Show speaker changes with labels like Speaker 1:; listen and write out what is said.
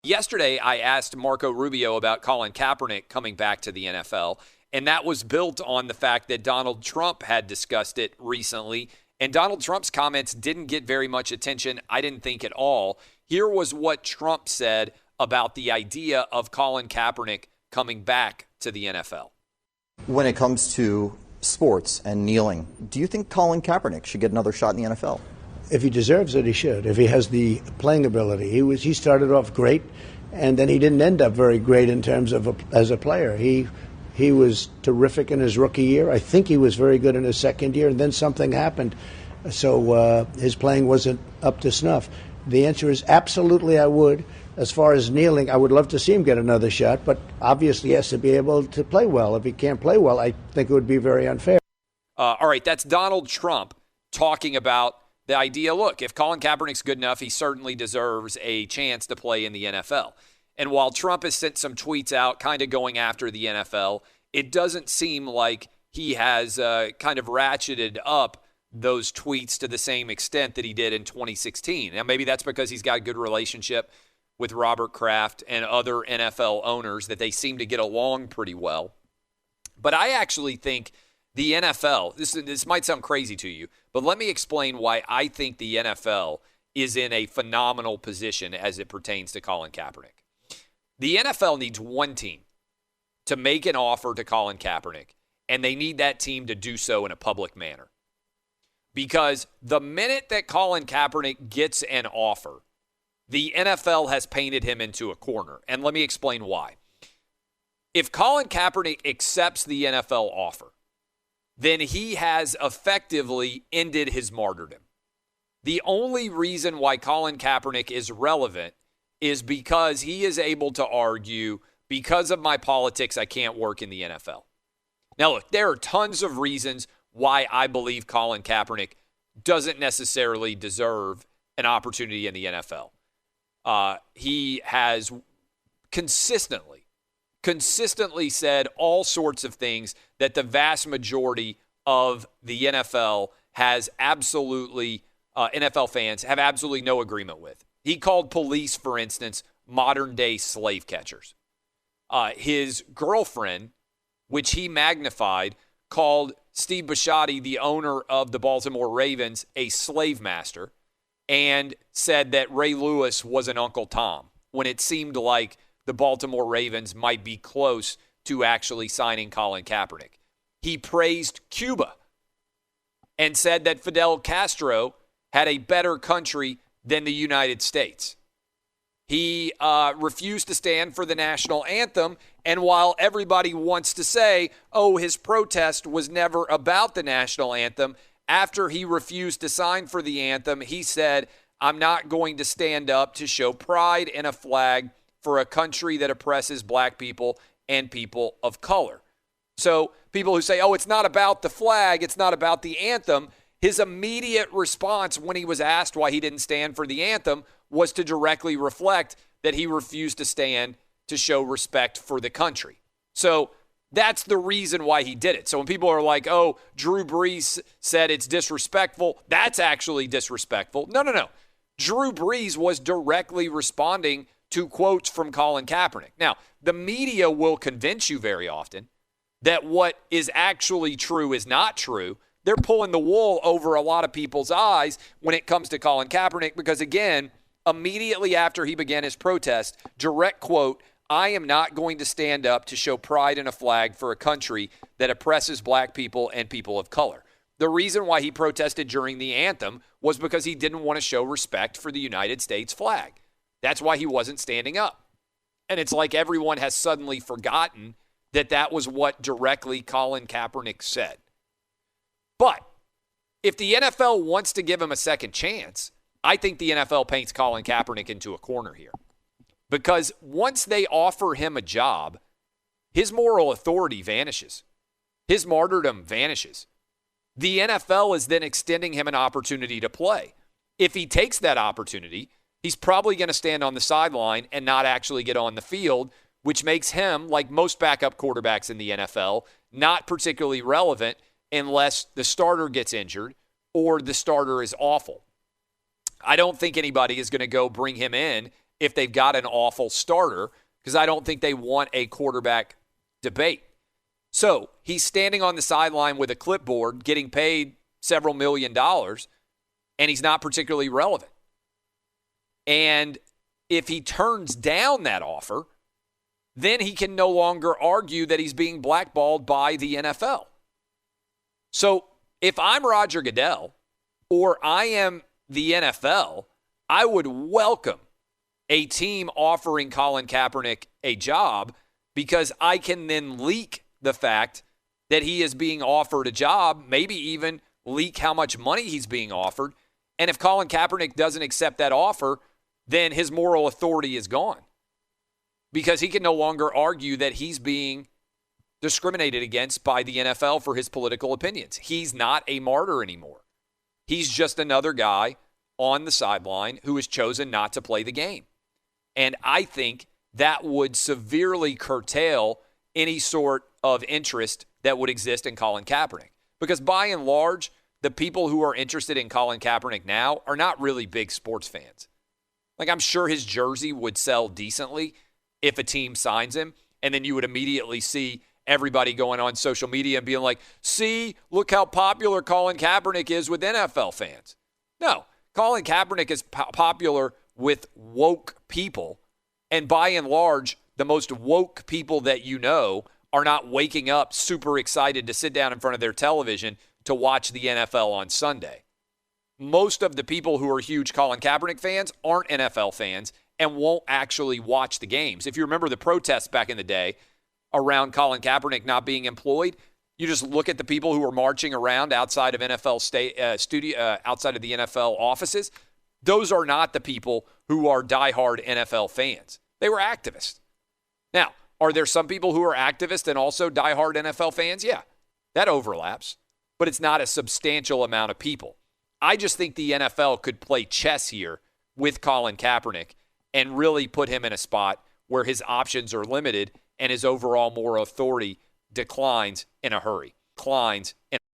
Speaker 1: Yesterday, I asked Marco Rubio about Colin Kaepernick coming back to the NFL, and that was built on the fact that Donald Trump had discussed it recently, and Donald Trump's comments didn't get very much attention, I didn't think at all. Here was what Trump said about the idea of Colin Kaepernick coming back to the NFL.
Speaker 2: When it comes to sports and kneeling, do you think Colin Kaepernick should get another shot in the NFL?
Speaker 3: If he deserves it, he should. If he has the playing ability, he started off great, and then he didn't end up very great in terms of as a player. He was terrific in his rookie year. I think he was very good in his second year, and then something happened, so his playing wasn't up to snuff. The answer is absolutely I would. As far as kneeling, I would love to see him get another shot, but obviously he has to be able to play well. If he can't play well, I think it would be very unfair.
Speaker 1: All right, that's Donald Trump talking about the idea, look, if Colin Kaepernick's good enough, he certainly deserves a chance to play in the NFL. And while Trump has sent some tweets out kind of going after the NFL, it doesn't seem like he has kind of ratcheted up those tweets to the same extent that he did in 2016. Now, maybe that's because he's got a good relationship with Robert Kraft and other NFL owners, that they seem to get along pretty well. But I actually think the NFL, this might sound crazy to you, but let me explain why I think the NFL is in a phenomenal position as it pertains to Colin Kaepernick. The NFL needs one team to make an offer to Colin Kaepernick, and they need that team to do so in a public manner. Because the minute that Colin Kaepernick gets an offer, the NFL has painted him into a corner. And let me explain why. If Colin Kaepernick accepts the NFL offer, then he has effectively ended his martyrdom. The only reason why Colin Kaepernick is relevant is because he is able to argue, because of my politics, I can't work in the NFL. Now, look, there are tons of reasons why I believe Colin Kaepernick doesn't necessarily deserve an opportunity in the NFL. He has consistently said all sorts of things that the vast majority of the NFL has absolutely, NFL fans have absolutely no agreement with. He called police, for instance, modern-day slave catchers. His girlfriend, which he magnified, called Steve Bisciotti, the owner of the Baltimore Ravens, a slave master, and said that Ray Lewis was an Uncle Tom, when it seemed like the Baltimore Ravens might be close to actually signing Colin Kaepernick. He praised Cuba and said that Fidel Castro had a better country than the United States. He refused to stand for the national anthem, and while everybody wants to say, oh, his protest was never about the national anthem, after he refused to sign for the anthem, he said, I'm not going to stand up to show pride in a flag for a country that oppresses black people and people of color. So people who say, oh, it's not about the flag, it's not about the anthem, his immediate response when he was asked why he didn't stand for the anthem was to directly reflect that he refused to stand to show respect for the country. So that's the reason why he did it. So when people are like, oh, Drew Brees said it's disrespectful, that's actually disrespectful. No. Drew Brees was directly responding to quotes from Colin Kaepernick. Now, the media will convince you very often that what is actually true is not true. They're pulling the wool over a lot of people's eyes when it comes to Colin Kaepernick because, again, immediately after he began his protest, direct quote, I am not going to stand up to show pride in a flag for a country that oppresses black people and people of color. The reason why he protested during the anthem was because he didn't want to show respect for the United States flag. That's why he wasn't standing up. And it's like everyone has suddenly forgotten that that was what directly Colin Kaepernick said. But if the NFL wants to give him a second chance, I think the NFL paints Colin Kaepernick into a corner here. Because once they offer him a job, his moral authority vanishes. His martyrdom vanishes. The NFL is then extending him an opportunity to play. If he takes that opportunity, he's probably going to stand on the sideline and not actually get on the field, which makes him, like most backup quarterbacks in the NFL, not particularly relevant unless the starter gets injured or the starter is awful. I don't think anybody is going to go bring him in if they've got an awful starter, because I don't think they want a quarterback debate. So he's standing on the sideline with a clipboard, getting paid several $1 million, and he's not particularly relevant. And if he turns down that offer, then he can no longer argue that he's being blackballed by the NFL. So if I'm Roger Goodell or I am the NFL, I would welcome a team offering Colin Kaepernick a job, because I can then leak the fact that he is being offered a job, maybe even leak how much money he's being offered. And if Colin Kaepernick doesn't accept that offer, then his moral authority is gone, because he can no longer argue that he's being discriminated against by the NFL for his political opinions. He's not a martyr anymore. He's just another guy on the sideline who has chosen not to play the game. And I think that would severely curtail any sort of interest that would exist in Colin Kaepernick. Because by and large, the people who are interested in Colin Kaepernick now are not really big sports fans. Like, I'm sure his jersey would sell decently if a team signs him, and then you would immediately see everybody going on social media and being like, see, look how popular Colin Kaepernick is with NFL fans. No, Colin Kaepernick is popular with woke people, and by and large, the most woke people that you know are not waking up super excited to sit down in front of their television to watch the NFL on Sunday. Most of the people who are huge Colin Kaepernick fans aren't NFL fans and won't actually watch the games. If you remember the protests back in the day around Colin Kaepernick not being employed, you just look at the people who were marching around outside of outside of the NFL offices. Those are not the people who are diehard NFL fans. They were activists. Now, are there some people who are activists and also diehard NFL fans? Yeah, that overlaps, but it's not a substantial amount of people. I just think the NFL could play chess here with Colin Kaepernick and really put him in a spot where his options are limited and his overall moral authority declines in a hurry.